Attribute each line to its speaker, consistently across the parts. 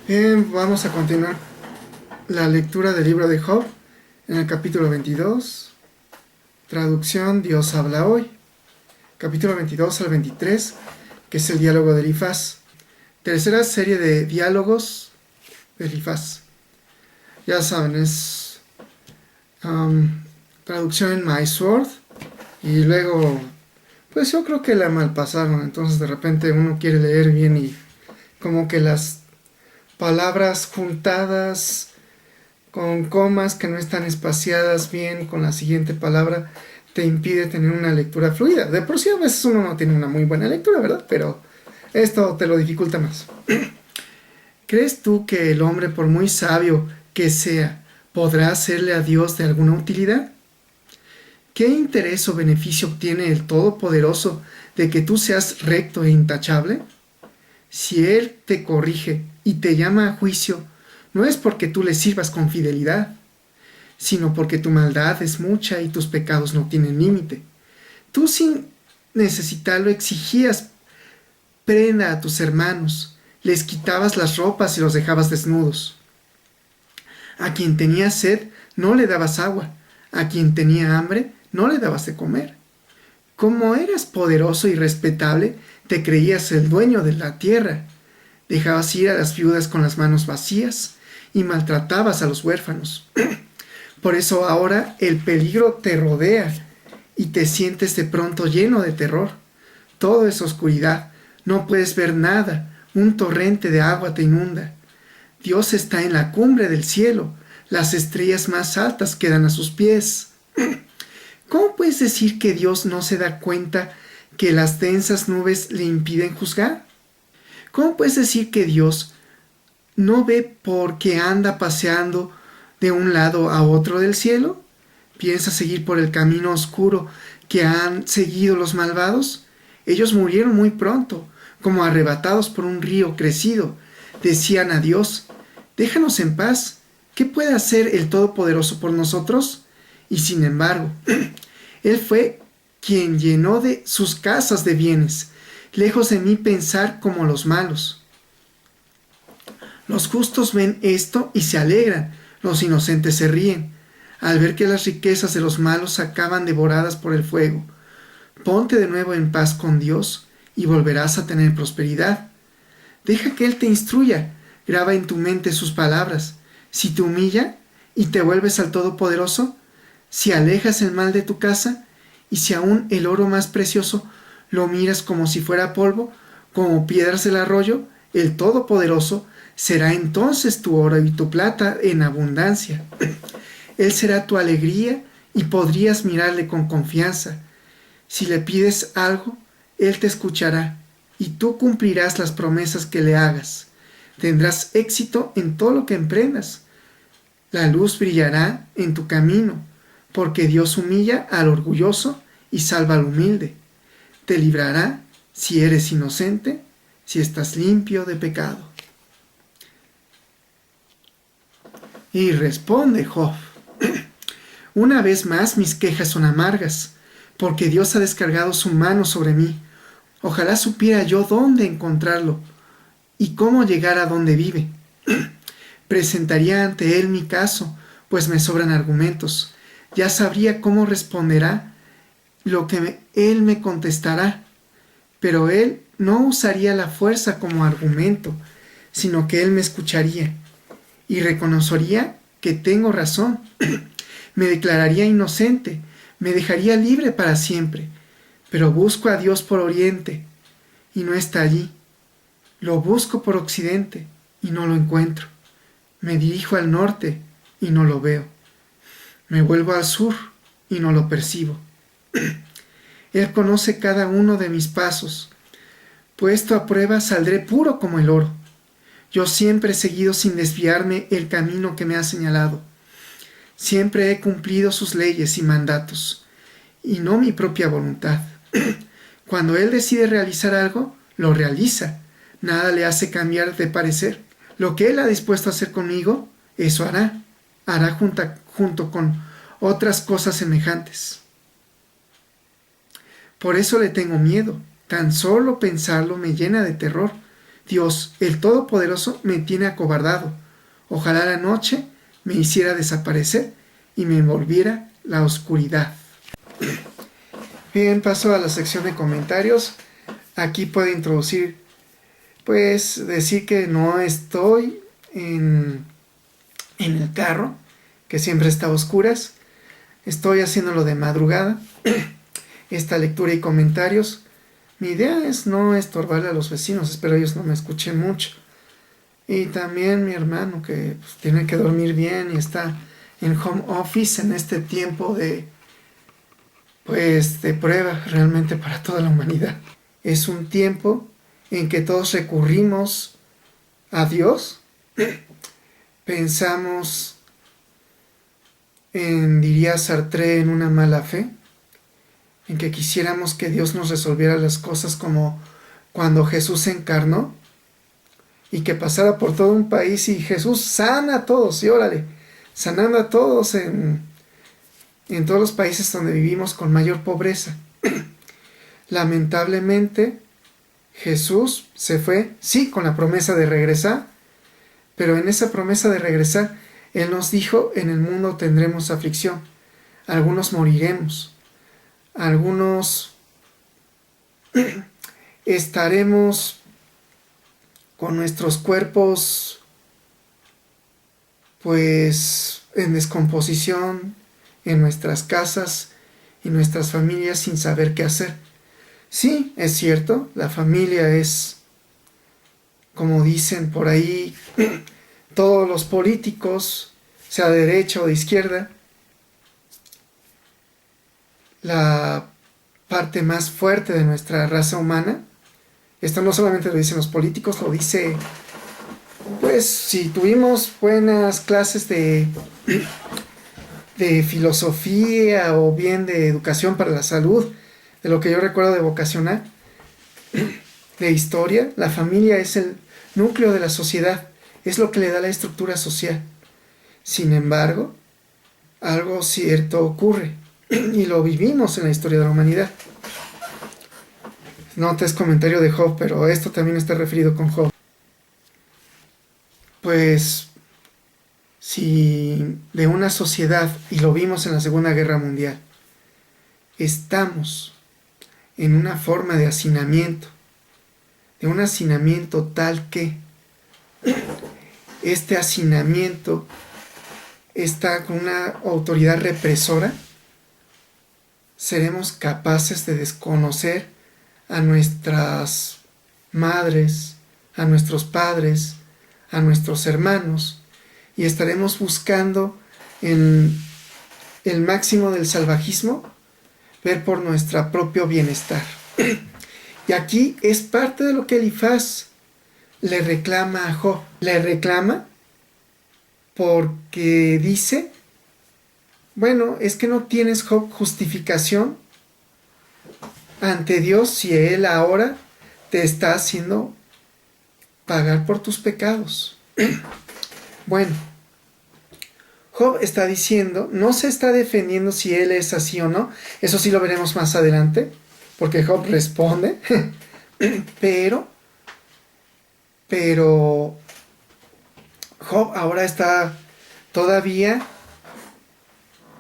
Speaker 1: Bien, vamos a continuar la lectura del libro de Job en el capítulo 22, traducción Dios habla hoy, capítulo 22 al 23, que es el diálogo de Elifaz. Tercera serie de diálogos de Elifaz. Ya saben, es traducción en MySword y luego, pues yo creo que la malpasaron, entonces de repente uno quiere leer bien y como que las palabras juntadas con comas que no están espaciadas bien con la siguiente palabra te impide tener una lectura fluida. De por sí a veces uno no tiene una muy buena lectura, ¿verdad? Pero esto te lo dificulta más. ¿Crees tú que el hombre, por muy sabio que sea, podrá hacerle a Dios de alguna utilidad? ¿Qué interés o beneficio obtiene el Todopoderoso de que tú seas recto e intachable? Si Él te corrige y te llama a juicio, no es porque tú le sirvas con fidelidad, sino porque tu maldad es mucha y tus pecados no tienen límite. Tú sin necesitarlo exigías prenda a tus hermanos, les quitabas las ropas y los dejabas desnudos. A quien tenía sed no le dabas agua, a quien tenía hambre no le dabas de comer. Como eras poderoso y respetable, te creías el dueño de la tierra. Dejabas ir a las viudas con las manos vacías y maltratabas a los huérfanos. Por eso ahora el peligro te rodea y te sientes de pronto lleno de terror. Todo es oscuridad, no puedes ver nada, un torrente de agua te inunda. Dios está en la cumbre del cielo, las estrellas más altas quedan a sus pies. ¿Cómo puedes decir que Dios no se da cuenta que las densas nubes le impiden juzgar? ¿Cómo puedes decir que Dios no ve porque anda paseando de un lado a otro del cielo? ¿Piensa seguir por el camino oscuro que han seguido los malvados? Ellos murieron muy pronto, como arrebatados por un río crecido. Decían a Dios: déjanos en paz, ¿qué puede hacer el Todopoderoso por nosotros? Y sin embargo, Él fue quien llenó de sus casas de bienes, lejos de mí pensar como los malos. Los justos ven esto y se alegran, los inocentes se ríen, al ver que las riquezas de los malos acaban devoradas por el fuego. Ponte de nuevo en paz con Dios y volverás a tener prosperidad. Deja que Él te instruya, graba en tu mente sus palabras. Si te humilla y te vuelves al Todopoderoso, si alejas el mal de tu casa, y si aún el oro más precioso lo miras como si fuera polvo, como piedras del arroyo, el Todopoderoso será entonces tu oro y tu plata en abundancia. Él será tu alegría y podrías mirarle con confianza. Si le pides algo, Él te escuchará y tú cumplirás las promesas que le hagas. Tendrás éxito en todo lo que emprendas. La luz brillará en tu camino, porque Dios humilla al orgulloso y salva al humilde. Te librará si eres inocente, si estás limpio de pecado. Y responde Job: una vez más mis quejas son amargas, porque Dios ha descargado su mano sobre mí. Ojalá supiera yo dónde encontrarlo y cómo llegar a donde vive. Presentaría ante él mi caso, pues me sobran argumentos. Ya sabría cómo responderá lo que él me contestará, pero él no usaría la fuerza como argumento, sino que él me escucharía y reconocería que tengo razón. Me declararía inocente, me dejaría libre para siempre. Pero busco a Dios por oriente y no está allí. Lo busco por occidente y no lo encuentro. Me dirijo al norte y no lo veo. Me vuelvo al sur y no lo percibo. Él conoce cada uno de mis pasos. Puesto a prueba saldré puro como el oro. Yo siempre he seguido sin desviarme el camino que me ha señalado. Siempre he cumplido sus leyes y mandatos, y no mi propia voluntad. Cuando Él decide realizar algo, lo realiza. Nada le hace cambiar de parecer. Lo que Él ha dispuesto a hacer conmigo, eso hará. Hará junto con otras cosas semejantes. Por eso le tengo miedo. Tan solo pensarlo me llena de terror. Dios, el Todopoderoso, me tiene acobardado. Ojalá la noche me hiciera desaparecer y me envolviera la oscuridad. Bien, paso a la sección de comentarios. Aquí puedo introducir, pues, decir que no estoy en el carro, que siempre está a oscuras. Estoy haciéndolo de madrugada. Esta lectura y comentarios. Mi idea es no estorbarle a los vecinos, espero ellos no me escuchen mucho. Y también mi hermano que pues, tiene que dormir bien y está en home office en este tiempo de prueba realmente para toda la humanidad. Es un tiempo en que todos recurrimos a Dios, pensamos diría Sartre, en una mala fe, en que quisiéramos que Dios nos resolviera las cosas como cuando Jesús se encarnó y que pasara por todo un país y Jesús sana a todos, y órale, sanando a todos en todos los países donde vivimos con mayor pobreza. Lamentablemente, Jesús se fue, sí, con la promesa de regresar, pero en esa promesa de regresar, Él nos dijo, en el mundo tendremos aflicción, algunos moriremos, algunos estaremos con nuestros cuerpos pues en descomposición, en nuestras casas y nuestras familias sin saber qué hacer. Sí, es cierto, la familia es, como dicen por ahí, todos los políticos, sea de derecha o de izquierda, la parte más fuerte de nuestra raza humana. Esto no solamente lo dicen los políticos, lo dice, pues si tuvimos buenas clases de filosofía o bien de educación para la salud, de lo que yo recuerdo de vocacional, de historia, la familia es el núcleo de la sociedad, es lo que le da la estructura social. Sin embargo, algo cierto ocurre, y lo vivimos en la historia de la humanidad. Nota es comentario de Job, pero esto también está referido con Job. Pues, si de una sociedad, y lo vimos en la Segunda Guerra Mundial, estamos en una forma de hacinamiento, de un hacinamiento tal que este hacinamiento está con una autoridad represora, seremos capaces de desconocer a nuestras madres, a nuestros padres, a nuestros hermanos, y estaremos buscando en el máximo del salvajismo ver por nuestro propio bienestar. Y aquí es parte de lo que Elifaz le reclama a Job. Le reclama porque dice, bueno, es que no tienes, Job, justificación ante Dios si Él ahora te está haciendo pagar por tus pecados. Bueno, Job está diciendo, no se está defendiendo si Él es así o no, eso sí lo veremos más adelante, porque Job responde, pero Job ahora está todavía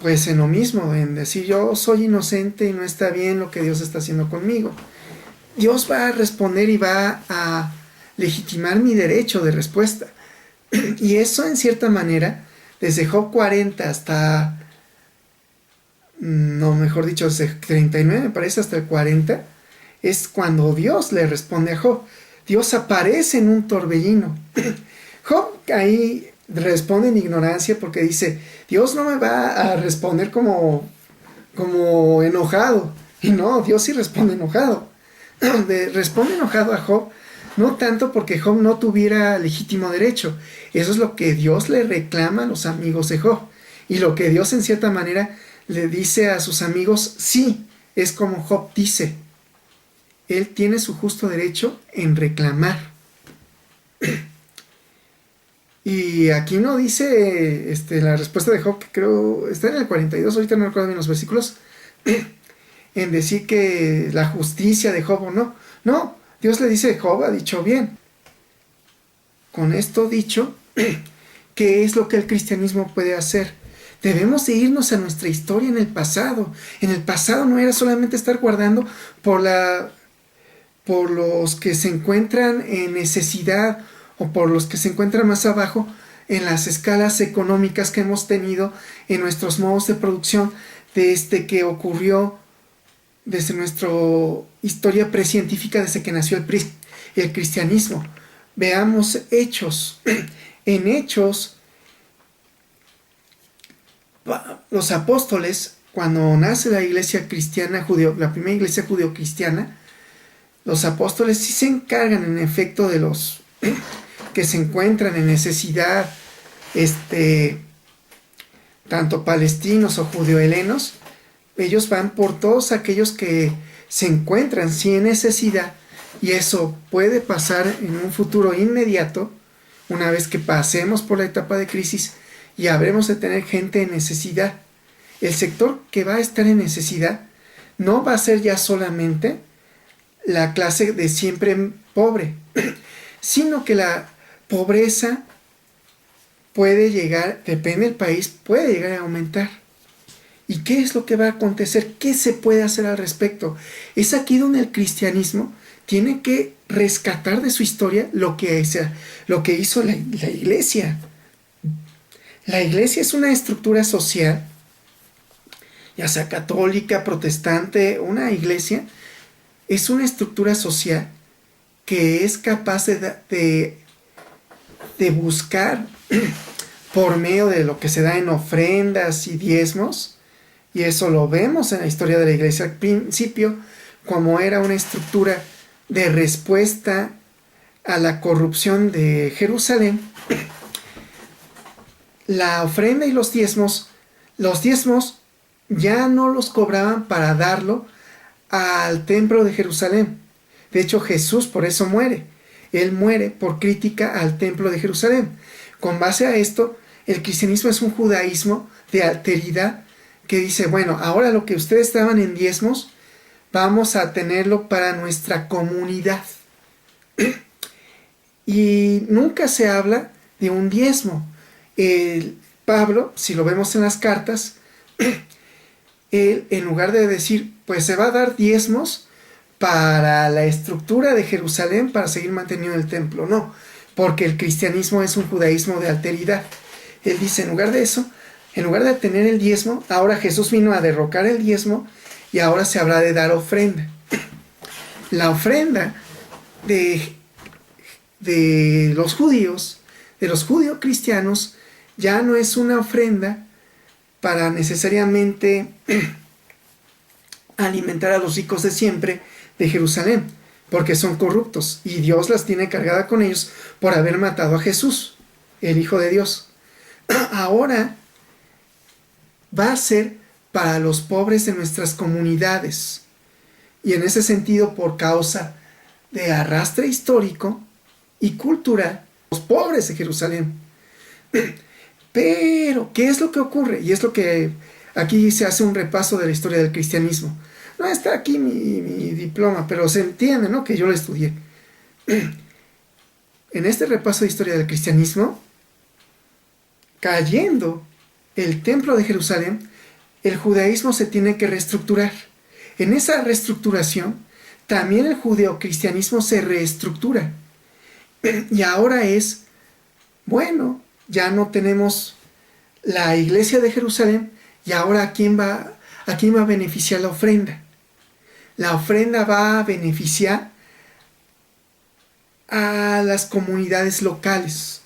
Speaker 1: pues en lo mismo, en decir yo soy inocente y no está bien lo que Dios está haciendo conmigo. Dios va a responder y va a legitimar mi derecho de respuesta. Y eso en cierta manera, desde Job 40 hasta, no, mejor dicho, desde 39 me parece hasta el 40, es cuando Dios le responde a Job. Dios aparece en un torbellino. Job ahí responde en ignorancia porque dice, Dios no me va a responder como enojado. Y no, Dios sí responde enojado. Responde enojado a Job, no tanto porque Job no tuviera legítimo derecho. Eso es lo que Dios le reclama a los amigos de Job. Y lo que Dios en cierta manera le dice a sus amigos, sí, es como Job dice. Él tiene su justo derecho en reclamar. Y aquí no dice la respuesta de Job, que creo está en el 42, ahorita no recuerdo bien los versículos, en decir que la justicia de Job o no. No, Dios le dice, Job ha dicho bien. con esto dicho, ¿qué es lo que el cristianismo puede hacer? Debemos de irnos a nuestra historia en el pasado. En el pasado no era solamente estar guardando por los que se encuentran en necesidad o por los que se encuentran más abajo en las escalas económicas que hemos tenido en nuestros modos de producción desde que ocurrió, desde nuestra historia precientífica, desde que nació el cristianismo. Veamos Hechos. En Hechos, los apóstoles, cuando nace la iglesia cristiana la primera iglesia judeocristiana, los apóstoles sí se encargan en efecto de los que se encuentran en necesidad, tanto palestinos o judeohelenos. Ellos van por todos aquellos que se encuentran sí en necesidad, y eso puede pasar en un futuro inmediato, una vez que pasemos por la etapa de crisis y habremos de tener gente en necesidad. El sector que va a estar en necesidad no va a ser ya solamente la clase de siempre pobre, sino que la pobreza puede llegar, depende del país, puede llegar a aumentar. ¿Y qué es lo que va a acontecer? ¿Qué se puede hacer al respecto? Es aquí donde el cristianismo tiene que rescatar de su historia lo que hizo la iglesia. La iglesia es una estructura social, ya sea católica, protestante, una iglesia es una estructura social que es capaz de buscar por medio de lo que se da en ofrendas y diezmos, y eso lo vemos en la historia de la iglesia al principio, como era una estructura de respuesta a la corrupción de Jerusalén. La ofrenda y los diezmos ya no los cobraban para darlo al templo de Jerusalén. De hecho, Jesús por eso muere. Él muere por crítica al templo de Jerusalén. Con base a esto, el cristianismo es un judaísmo de alteridad que dice, bueno, ahora lo que ustedes daban en diezmos, vamos a tenerlo para nuestra comunidad. Y nunca se habla de un diezmo. Pablo, si lo vemos en las cartas, él, en lugar de decir, pues se va a dar diezmos para la estructura de Jerusalén para seguir manteniendo el templo, no, porque el cristianismo es un judaísmo de alteridad. Él dice, en lugar de eso, en lugar de tener el diezmo, ahora Jesús vino a derrocar el diezmo y ahora se habrá de dar ofrenda. La ofrenda de los judíos, de los judio-cristianos, ya no es una ofrenda para necesariamente alimentar a los ricos de siempre de Jerusalén, porque son corruptos y Dios las tiene cargada con ellos por haber matado a Jesús, el Hijo de Dios. Ahora va a ser para los pobres de nuestras comunidades, y en ese sentido, por causa de arrastre histórico y cultural, los pobres de Jerusalén. Pero, ¿qué es lo que ocurre? Y es lo que aquí se hace un repaso de la historia del cristianismo. No está aquí mi diploma, pero se entiende, ¿no?, que yo lo estudié. En este repaso de historia del cristianismo, cayendo el templo de Jerusalén, el judaísmo se tiene que reestructurar. En esa reestructuración, también el judeocristianismo se reestructura. Y ahora es, bueno, ya no tenemos la iglesia de Jerusalén, y ahora ¿a quién va a beneficiar la ofrenda? La ofrenda va a beneficiar a las comunidades locales.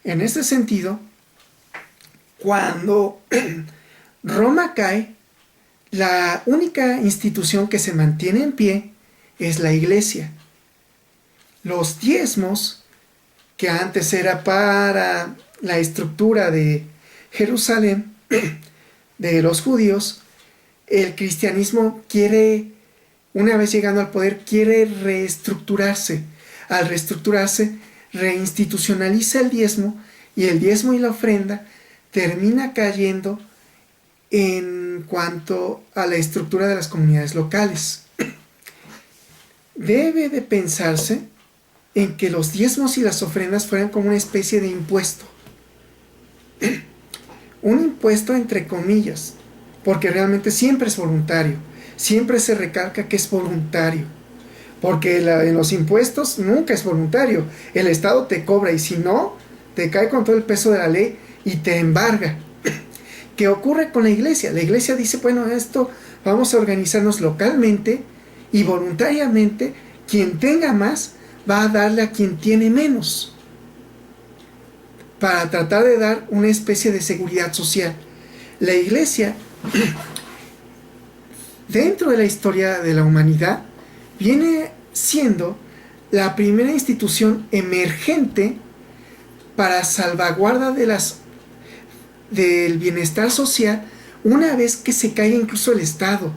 Speaker 1: En este sentido, cuando Roma cae, la única institución que se mantiene en pie es la iglesia. Los diezmos, que antes era para la estructura de Jerusalén, de los judíos, el cristianismo quiere, una vez llegando al poder, quiere reestructurarse. Al reestructurarse, reinstitucionaliza el diezmo, y el diezmo y la ofrenda termina cayendo en cuanto a la estructura de las comunidades locales. Debe de pensarse en que los diezmos y las ofrendas fueran como una especie de impuesto. Un impuesto entre comillas, porque realmente siempre es voluntario. Siempre se recalca que es voluntario. Porque en los impuestos nunca es voluntario. El Estado te cobra y si no, te cae con todo el peso de la ley y te embarga. ¿Qué ocurre con la iglesia? La iglesia dice, bueno, esto vamos a organizarnos localmente y voluntariamente. Quien tenga más va a darle a quien tiene menos, para tratar de dar una especie de seguridad social. La iglesia, dentro de la historia de la humanidad, viene siendo la primera institución emergente para salvaguarda del bienestar social una vez que se caiga incluso el Estado.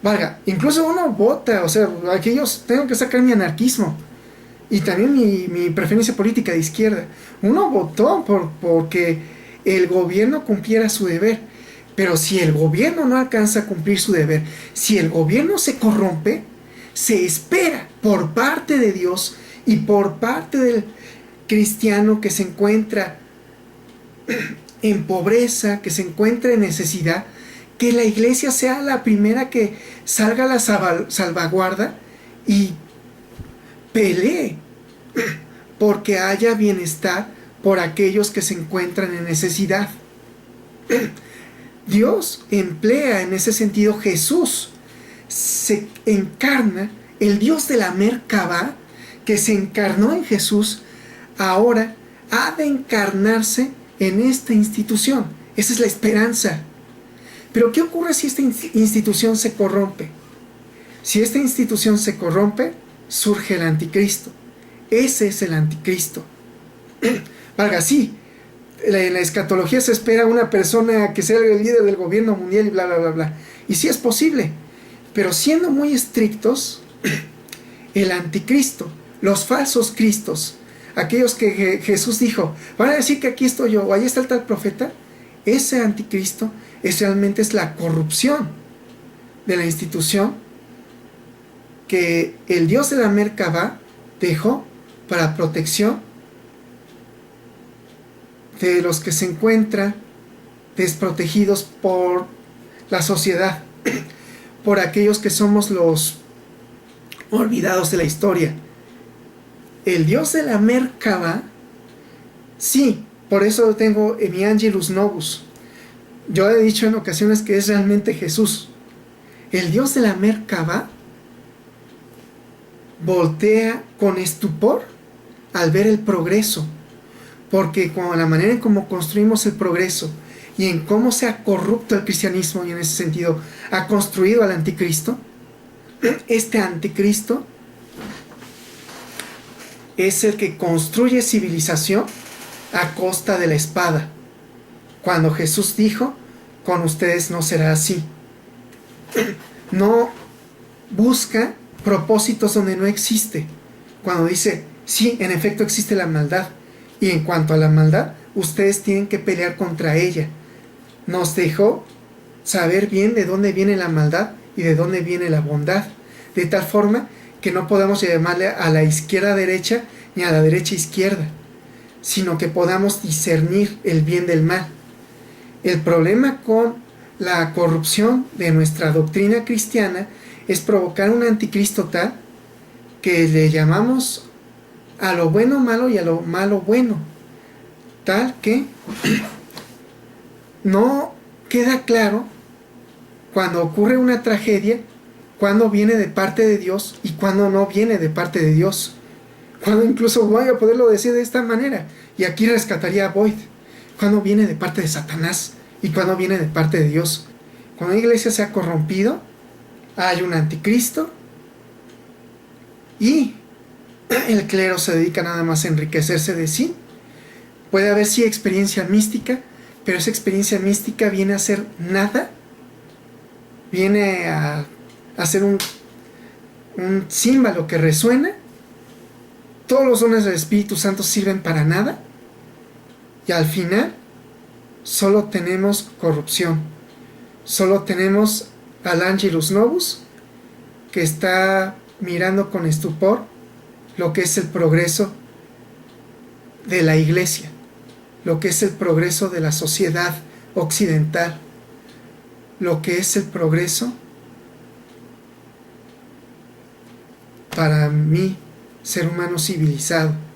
Speaker 1: Valga, incluso uno vota, o sea, aquellos, tengo que sacar mi anarquismo y también mi preferencia política de izquierda. Uno votó porque el gobierno cumpliera su deber, pero si el gobierno no alcanza a cumplir su deber, si el gobierno se corrompe, se espera por parte de Dios y por parte del cristiano que se encuentra en pobreza, que se encuentra en necesidad, que la iglesia sea la primera que salga a la salvaguarda y pelee porque haya bienestar por aquellos que se encuentran en necesidad. Dios emplea en ese sentido. Jesús se encarna, el Dios de la Merkabah, que se encarnó en Jesús, ahora ha de encarnarse en esta institución. Esa es la esperanza. Pero ¿qué ocurre si esta institución se corrompe? Si esta institución se corrompe, surge el anticristo. Ese es el anticristo. Valga, sí, en la escatología se espera una persona que sea el líder del gobierno mundial y bla, bla, bla, bla. Y sí es posible, pero siendo muy estrictos, el anticristo, los falsos cristos, aquellos que Jesús dijo, van a decir que aquí estoy yo, o ahí está el tal profeta, ese anticristo realmente es la corrupción de la institución que el Dios de la Merkabah dejó para protección de los que se encuentran desprotegidos por la sociedad, por aquellos que somos los olvidados de la historia. El Dios de la Merkabah, sí, por eso tengo mi Angelus Novus. Yo he dicho en ocasiones que es realmente Jesús. El Dios de la Merkabah voltea con estupor al ver el progreso, porque con la manera en cómo construimos el progreso y en cómo se ha corrupto el cristianismo y en ese sentido ha construido al anticristo, este anticristo es el que construye civilización a costa de la espada, cuando Jesús dijo, con ustedes no será así. No busca propósitos donde no existe, cuando dice, sí, en efecto existe la maldad, y en cuanto a la maldad, ustedes tienen que pelear contra ella. Nos dejó saber bien de dónde viene la maldad y de dónde viene la bondad, de tal forma que no podamos llamarle a la izquierda derecha ni a la derecha izquierda, sino que podamos discernir el bien del mal. El problema con la corrupción de nuestra doctrina cristiana es provocar un anticristo tal que le llamamos a lo bueno malo y a lo malo bueno, tal que no queda claro cuando ocurre una tragedia cuando viene de parte de Dios y cuando no viene de parte de Dios, cuando incluso voy a poderlo decir de esta manera, y aquí rescataría a Boyd, cuando viene de parte de Satanás y cuando viene de parte de Dios. Cuando la iglesia se ha corrompido, hay un anticristo y el clero se dedica nada más a enriquecerse de sí. Puede haber sí experiencia mística, pero esa experiencia mística viene a ser nada, viene a ser un címbalo que resuena. Todos los dones del Espíritu Santo sirven para nada y al final solo tenemos corrupción, solo tenemos al Angelus Novus que está mirando con estupor lo que es el progreso de la iglesia, lo que es el progreso de la sociedad occidental, lo que es el progreso para mí, ser humano civilizado.